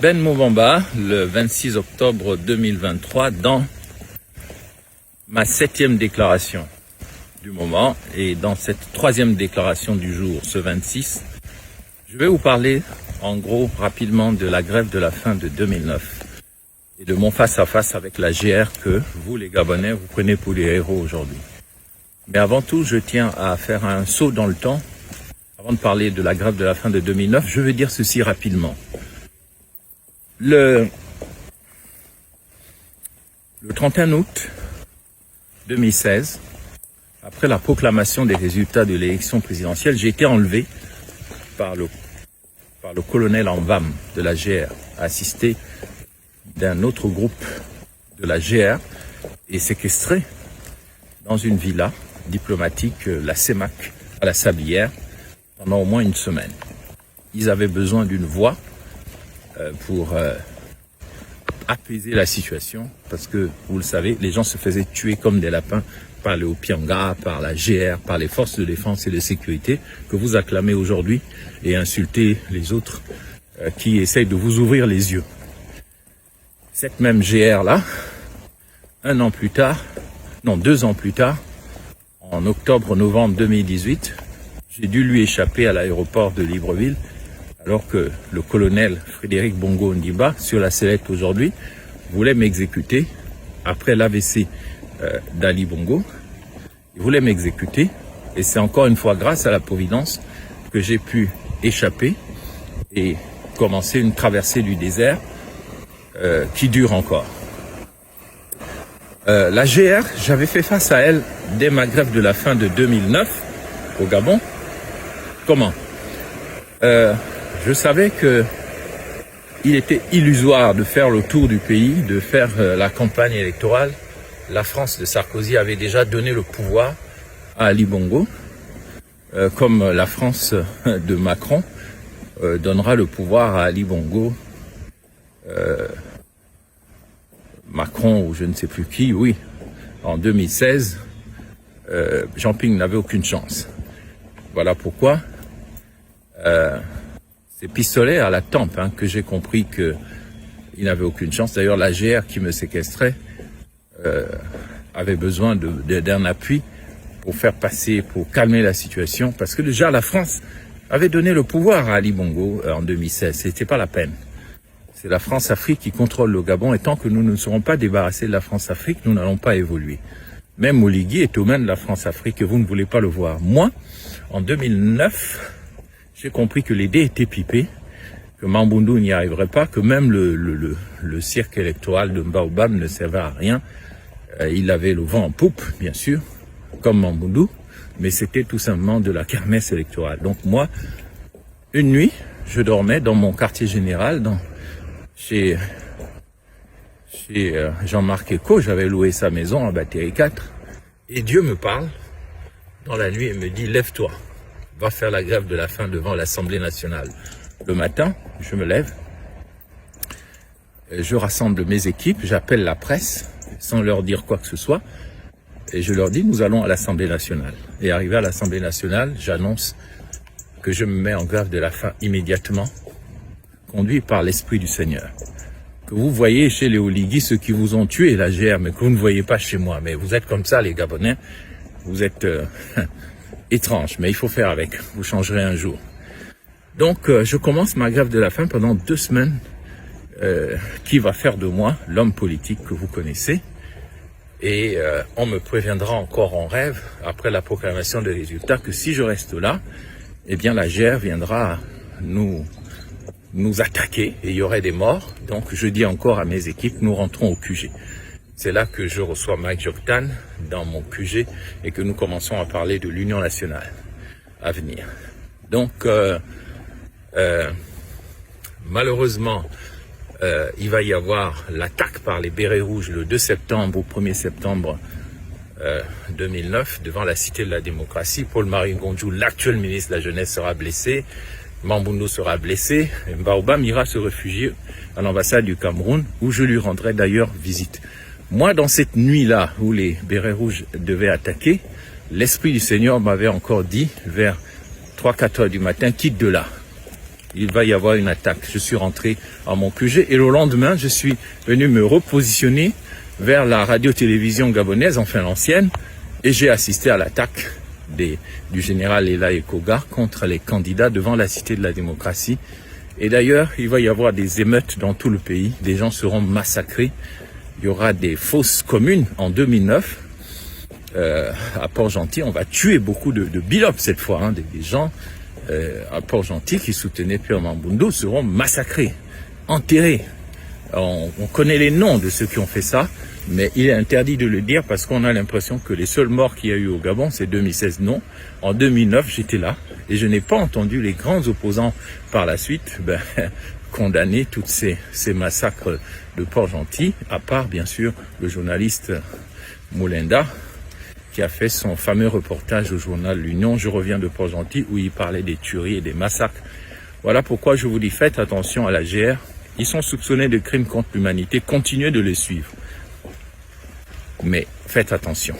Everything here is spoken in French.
Ben Moubamba, le 26 octobre 2023, dans ma 7e déclaration du moment et dans cette 3e déclaration du jour, ce 26, je vais vous parler en gros rapidement de la grève de la faim de 2009 et de mon face-à-face avec la GR que vous les Gabonais, vous prenez pour les héros aujourd'hui. Mais avant tout, je tiens à faire un saut dans le temps. Avant de parler de la grève de la faim de 2009, je vais dire ceci rapidement. Le 31 août 2016, après la proclamation des résultats de l'élection présidentielle, j'ai été enlevé par le colonel en VAM de la GR, assisté d'un autre groupe de la GR et séquestré dans une villa diplomatique, la CEMAC, à la Sablière, pendant au moins une semaine. Ils avaient besoin d'une voix pour apaiser la situation, parce que, vous le savez, les gens se faisaient tuer comme des lapins par le Opianga, par la GR, par les forces de défense et de sécurité que vous acclamez aujourd'hui et insultez les autres qui essayent de vous ouvrir les yeux. Cette même GR-là, 2 ans plus tard, en octobre-novembre 2018, j'ai dû lui échapper à l'aéroport de Libreville, alors que le colonel Frédéric Bongo Ndimba, sur la sellette aujourd'hui, voulait m'exécuter après l'AVC d'Ali Bongo. Il voulait m'exécuter et c'est encore une fois grâce à la Providence que j'ai pu échapper et commencer une traversée du désert qui dure encore. La GR, j'avais fait face à elle dès ma grève de la faim de 2009 au Gabon. Comment ? Je savais que il était illusoire de faire le tour du pays, de faire la campagne électorale. La France de Sarkozy avait déjà donné le pouvoir à Ali Bongo, comme la France de Macron donnera le pouvoir à Ali Bongo. Macron ou je ne sais plus qui, oui, en 2016, Jean Ping n'avait aucune chance. Voilà pourquoi ces pistolets à la tempe que j'ai compris qu'il n'avait aucune chance. D'ailleurs, la GR qui me séquestrait avait besoin d'un appui pour faire passer, pour calmer la situation, parce que déjà la France avait donné le pouvoir à Ali Bongo en 2016. C'était pas la peine. C'est la France-Afrique qui contrôle le Gabon, et tant que nous ne serons pas débarrassés de la France-Afrique, nous n'allons pas évoluer. Même Oligui est aux mains de la France-Afrique et vous ne voulez pas le voir. Moi, en 2009, j'ai compris que les dés étaient pipés, que Mamboundou n'y arriverait pas, que même le cirque électoral de Baobab ne servait à rien. Il avait le vent en poupe, bien sûr, comme Mamboundou, mais c'était tout simplement de la kermesse électorale. Donc moi, une nuit, je dormais dans mon quartier général, chez Jean-Marc Eco, j'avais loué sa maison en Batterie 4, et Dieu me parle dans la nuit et me dit « Lève-toi, va faire la grève de la faim devant l'Assemblée nationale ». Le matin, je me lève, je rassemble mes équipes, j'appelle la presse, sans leur dire quoi que ce soit, et je leur dis « Nous allons à l'Assemblée nationale ». Et arrivé à l'Assemblée nationale, j'annonce que je me mets en grève de la faim immédiatement, conduit par l'Esprit du Seigneur. Que vous voyez chez les Oligui ceux qui vous ont tué, la GR, mais que vous ne voyez pas chez moi. Mais vous êtes comme ça, les Gabonais, vous êtes étranges, mais il faut faire avec, vous changerez un jour. Donc, je commence ma grève de la faim pendant 2 semaines, qui va faire de moi l'homme politique que vous connaissez. Et on me préviendra encore en rêve, après la proclamation des résultats, que si je reste là, eh bien la GR viendra nous attaquer et il y aurait des morts. Donc je dis encore à mes équipes, nous rentrons au QG. C'est là que je reçois Mike Joktan dans mon QG et que nous commençons à parler de l'Union nationale à venir. Donc malheureusement, il va y avoir l'attaque par les bérets rouges le 2 septembre au 1er septembre 2009 devant la Cité de la démocratie. Paul-Marie Gondjou, l'actuel ministre de la Jeunesse, sera blessé. Mamboundou sera blessé. Et Baobab ira se réfugier à l'ambassade du Cameroun, où je lui rendrai d'ailleurs visite. Moi, dans cette nuit-là, où les bérets rouges devaient attaquer, l'Esprit du Seigneur m'avait encore dit, vers 3-4 heures du matin, quitte de là. il va y avoir une attaque. Je suis rentré à mon QG et le lendemain, je suis venu me repositionner vers la radio-télévision gabonaise, enfin l'ancienne, et j'ai assisté à l'attaque du général Elaye Koga contre les candidats devant la Cité de la démocratie. Et d'ailleurs, il va y avoir des émeutes dans tout le pays. Des gens seront massacrés. Il y aura des fosses communes en 2009. À Port-Gentil, on va tuer beaucoup de bilopes cette fois. Hein, des gens à Port-Gentil qui soutenaient Pierre Mamboundou seront massacrés, enterrés. On connaît les noms de ceux qui ont fait ça, mais il est interdit de le dire parce qu'on a l'impression que les seuls morts qu'il y a eu au Gabon, c'est 2016. Non, en 2009, j'étais là et je n'ai pas entendu les grands opposants par la suite condamner tous ces massacres de Port-Gentil, à part bien sûr le journaliste Moulinda, qui a fait son fameux reportage au journal L'Union. Je reviens de Port-Gentil où il parlait des tueries et des massacres. Voilà pourquoi je vous dis, faites attention à la GR. Ils sont soupçonnés de crimes contre l'humanité. Continuez de les suivre. Mais faites attention.